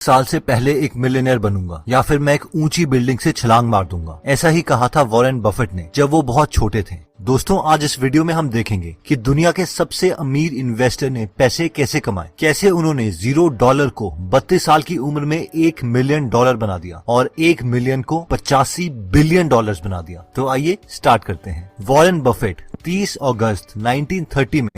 साल से पहले एक मिलियनेयर बनूंगा या फिर मैं एक ऊंची बिल्डिंग से छलांग मार दूंगा। ऐसा ही कहा था वॉरेन बफेट ने जब वो बहुत छोटे थे। दोस्तों, आज इस वीडियो में हम देखेंगे कि दुनिया के सबसे अमीर इन्वेस्टर ने पैसे कैसे कमाए, कैसे उन्होंने $0 को 32 साल की उम्र में $1 मिलियन बना दिया और 1 मिलियन को $85 बिलियन बना दिया। तो आइए स्टार्ट करते हैं। वॉरेन बफेट 30 अगस्त 1930 में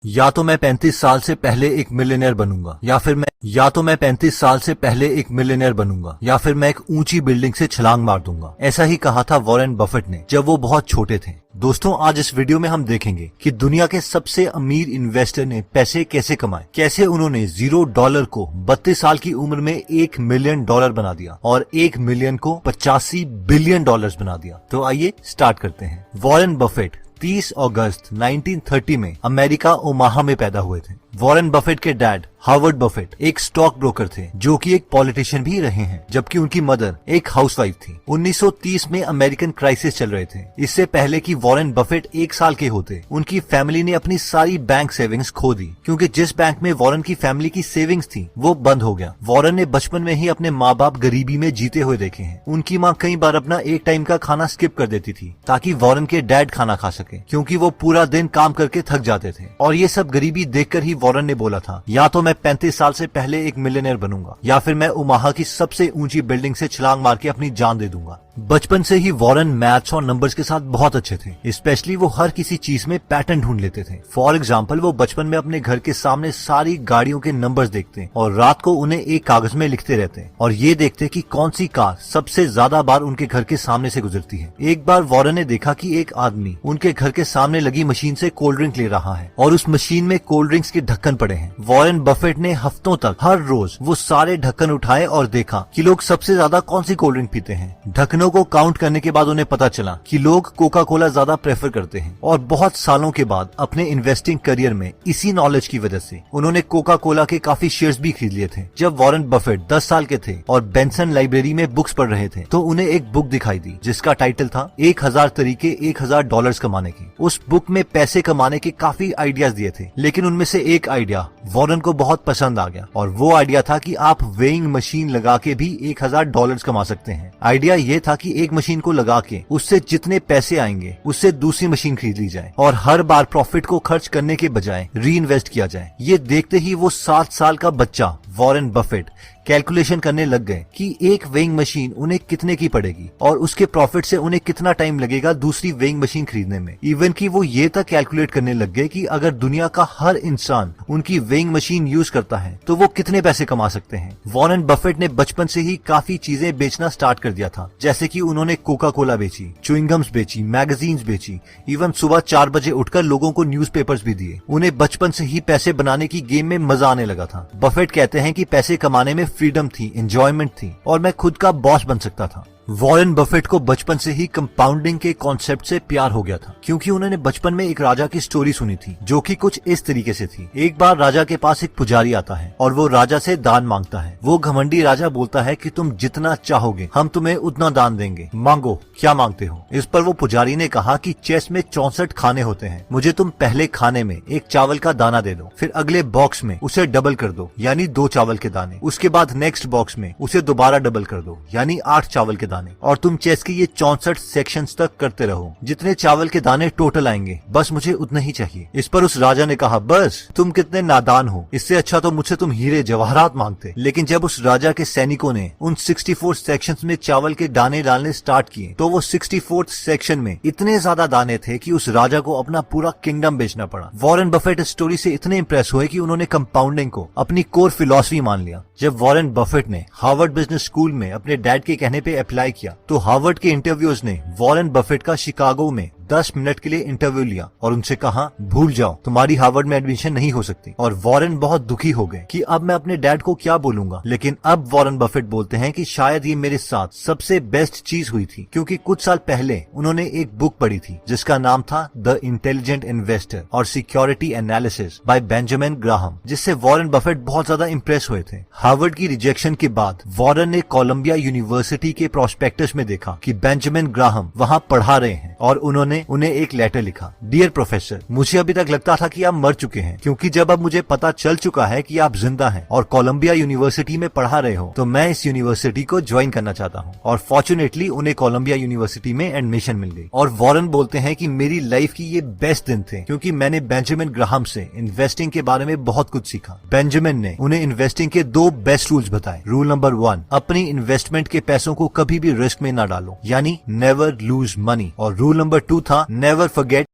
या तो मैं 35 साल से पहले एक मिलियनेयर बनूंगा या फिर मैं 35 साल से पहले एक मिलियनेयर बनूंगा या फिर मैं एक ऊंची बिल्डिंग से छलांग मार दूंगा। ऐसा ही कहा था वॉरेन बफेट ने जब वो बहुत छोटे थे। दोस्तों, आज इस वीडियो में हम देखेंगे कि दुनिया के सबसे अमीर इन्वेस्टर ने पैसे कैसे कमाए, कैसे उन्होंने $0 को 32 साल की उम्र में $1 मिलियन बना दिया और 1 मिलियन को $85 बिलियन बना दिया। तो आइए स्टार्ट करते हैं। वॉरेन बफेट 30 अगस्त 1930 में अमेरिका ओमाहा में पैदा हुए थे। वॉरेन बफेट के डैड हार्वर्ड बफेट एक स्टॉक ब्रोकर थे जो कि एक पॉलिटिशियन भी रहे हैं, जबकि उनकी मदर एक हाउसवाइफ थी। 1930 में अमेरिकन क्राइसिस चल रहे थे। इससे पहले कि वॉरेन बफेट 1 साल के होते, उनकी फैमिली ने अपनी सारी बैंक सेविंग्स खो दी, क्योंकि जिस बैंक में वॉरेन की फैमिली की सेविंग्स थी वो बंद हो गया। वॉरेन ने बचपन में ही अपने माँ बाप गरीबी में जीते हुए देखे हैं। उनकी माँ कई बार अपना एक टाइम का खाना स्किप कर देती थी ताकि वॉरेन के डैड खाना खा सके, क्योंकि वो पूरा दिन काम करके थक जाते थे। और ये सब गरीबी देखकर ही वॉरेन ने बोला था, या तो मैं 35 साल से पहले एक मिलियनेयर बनूंगा या फिर मैं ओमाहा की सबसे ऊंची बिल्डिंग से छलांग मार के अपनी जान दे दूंगा। बचपन से ही वॉरेन मैथ्स और नंबर्स के साथ बहुत अच्छे थे। स्पेशली वो हर किसी चीज में पैटर्न ढूंढ लेते थे। फॉर एग्जाम्पल, वो बचपन में अपने घर के सामने सारी गाड़ियों के नंबर्स देखते और रात को उन्हें एक कागज में लिखते रहते और ये देखते कि कौन सी कार सबसे ज्यादा बार उनके घर के सामने से गुजरती है। एक बार वॉरेन ने देखा कि एक आदमी उनके घर के सामने लगी मशीन से कोल्ड ड्रिंक ले रहा है और उस मशीन में कोल्ड ड्रिंक्स के ढक्कन पड़े हैं। वॉरेन बफेट ने हफ्तों तक हर रोज वो सारे ढक्कन उठाए और देखा कि लोग सबसे ज्यादा कौन सी कोल्ड ड्रिंक पीते हैं। ढक्कनों को काउंट करने के बाद उन्हें पता चला कि लोग कोका कोला ज्यादा प्रेफर करते हैं। और बहुत सालों के बाद अपने इन्वेस्टिंग करियर में इसी नॉलेज की वजह से उन्होंने कोका कोला के काफी शेयर्स भी खरीद लिए थे। जब वॉरेन बफेट 10 साल के थे और बेंसन लाइब्रेरी में बुक्स पढ़ रहे थे तो उन्हें एक बुक दिखाई दी जिसका टाइटल था 1000 तरीके $1000 कमाने के। उस बुक में पैसे कमाने के काफी आइडियाज दिए थे, लेकिन उनमें से एक आइडिया वॉरेन को बहुत पसंद आ गया और वो आइडिया था कि आप वेइंग मशीन लगा के भी $1000 कमा सकते हैं। आइडिया ये था कि एक मशीन को लगा के उससे जितने पैसे आएंगे उससे दूसरी मशीन खरीद ली जाए और हर बार प्रॉफिट को खर्च करने के बजाय री इन्वेस्ट किया जाए। ये देखते ही वो 7 साल का बच्चा वॉरेन बफेट कैलकुलेशन करने लग गए कि एक वेइंग मशीन उन्हें कितने की पड़ेगी और उसके प्रॉफिट से उन्हें कितना टाइम लगेगा दूसरी वेइंग मशीन खरीदने में। इवन कि वो ये तक कैलकुलेट करने लग गए कि अगर दुनिया का हर इंसान उनकी वेइंग मशीन यूज करता है तो वो कितने पैसे कमा सकते हैं। वॉरेन बफेट ने बचपन से ही काफी चीजें बेचना स्टार्ट कर दिया था, जैसे कि उन्होंने कोका कोला बेची, च्युइंगम्स बेची, मैगजीन्स बेची, इवन सुबह 4 बजे उठकर लोगों को न्यूज़पेपर्स भी दिए। उन्हें बचपन से ही पैसे बनाने की गेम में मजा आने लगा था। बफेट कहते हैं कि पैसे कमाने में फ्रीडम थी, एंजॉयमेंट थी और मैं खुद का बॉस बन सकता था। वॉरेन बफेट को बचपन से ही कंपाउंडिंग के कॉन्सेप्ट से प्यार हो गया था, क्योंकि उन्होंने बचपन में एक राजा की स्टोरी सुनी थी जो कि कुछ इस तरीके से थी। एक बार राजा के पास एक पुजारी आता है और वो राजा से दान मांगता है। वो घमंडी राजा बोलता है कि तुम जितना चाहोगे हम तुम्हें उतना दान देंगे, मांगो क्या मांगते हो। इस पर वो पुजारी ने कहा कि चेस में 64 खाने होते हैं, मुझे तुम पहले खाने में एक चावल का दाना दे दो, फिर अगले बॉक्स में उसे डबल कर दो यानी 2 चावल के दाने, उसके बाद नेक्स्ट बॉक्स में उसे दोबारा डबल कर दो यानी 8 चावल के दाने, और तुम चेस के ये 64 सेक्शंस तक करते रहो। जितने चावल के दाने टोटल आएंगे बस मुझे उतना ही चाहिए। इस पर उस राजा ने कहा, बस तुम कितने नादान हो, इससे अच्छा तो मुझसे तुम हीरे जवाहरात मांगते। लेकिन जब उस राजा के सैनिकों ने उन 64 सेक्शंस में चावल के दाने डालने स्टार्ट किए तो वो 64th सेक्शन में इतने ज्यादा दाने थे कि उस राजा को अपना पूरा किंगडम बेचना पड़ा। वॉरेन बफेट इस स्टोरी से इतने इंप्रेस हुए कि उन्होंने कंपाउंडिंग को अपनी कोर फिलॉसफी मान लिया। जब वॉरेन बफेट ने हार्वर्ड बिजनेस स्कूल में अपने डैड के कहने पे अप्लाई किया तो हार्वर्ड के इंटरव्यूज ने वॉरेन बफेट का शिकागो में 10 मिनट के लिए इंटरव्यू लिया और उनसे कहा, भूल जाओ, तुम्हारी हार्वर्ड में एडमिशन नहीं हो सकती। और वॉरेन बहुत दुखी हो गए कि अब मैं अपने डैड को क्या बोलूंगा। लेकिन अब वॉरेन बफेट बोलते हैं कि शायद ये मेरे साथ सबसे बेस्ट चीज हुई थी, क्योंकि कुछ साल पहले उन्होंने एक बुक पढ़ी थी जिसका नाम था द इंटेलिजेंट इन्वेस्टर और security analysis bye Benjamin Graham, जिससे वॉरेन बफेट बहुत ज्यादा इंप्रेस हुए थे। हार्वर्ड की रिजेक्शन के बाद वॉरेन ने कोलंबिया यूनिवर्सिटी के प्रोस्पेक्टस में देखा कि बेंजामिन ग्राहम वहाँ पढ़ा रहे हैं और उन्होंने मैंने उन्हें एक लेटर लिखा। डियर प्रोफेसर, मुझे अभी तक लगता था कि आप मर चुके हैं, क्योंकि जब अब मुझे पता चल चुका है कि आप जिंदा हैं और कोलंबिया यूनिवर्सिटी में पढ़ा रहे हो, तो मैं इस यूनिवर्सिटी को ज्वाइन करना चाहता हूँ। और फॉर्चुनेटली उन्हें कोलंबिया यूनिवर्सिटी में एडमिशन मिल गई। और वॉरेन बोलते हैं कि मेरी लाइफ की ये बेस्ट दिन थे, क्योंकि मैंने बेंजामिन ग्राहम से इन्वेस्टिंग के बारे में बहुत कुछ सीखा। बेंजामिन ने उन्हें इन्वेस्टिंग के 2 बेस्ट रूल्स बताए। रूल नंबर 1, अपनी इन्वेस्टमेंट के पैसों को कभी भी रिस्क में ना डालो, यानी नेवर लूज मनी। और रूल नंबर 2 था नेवर फॉरगेट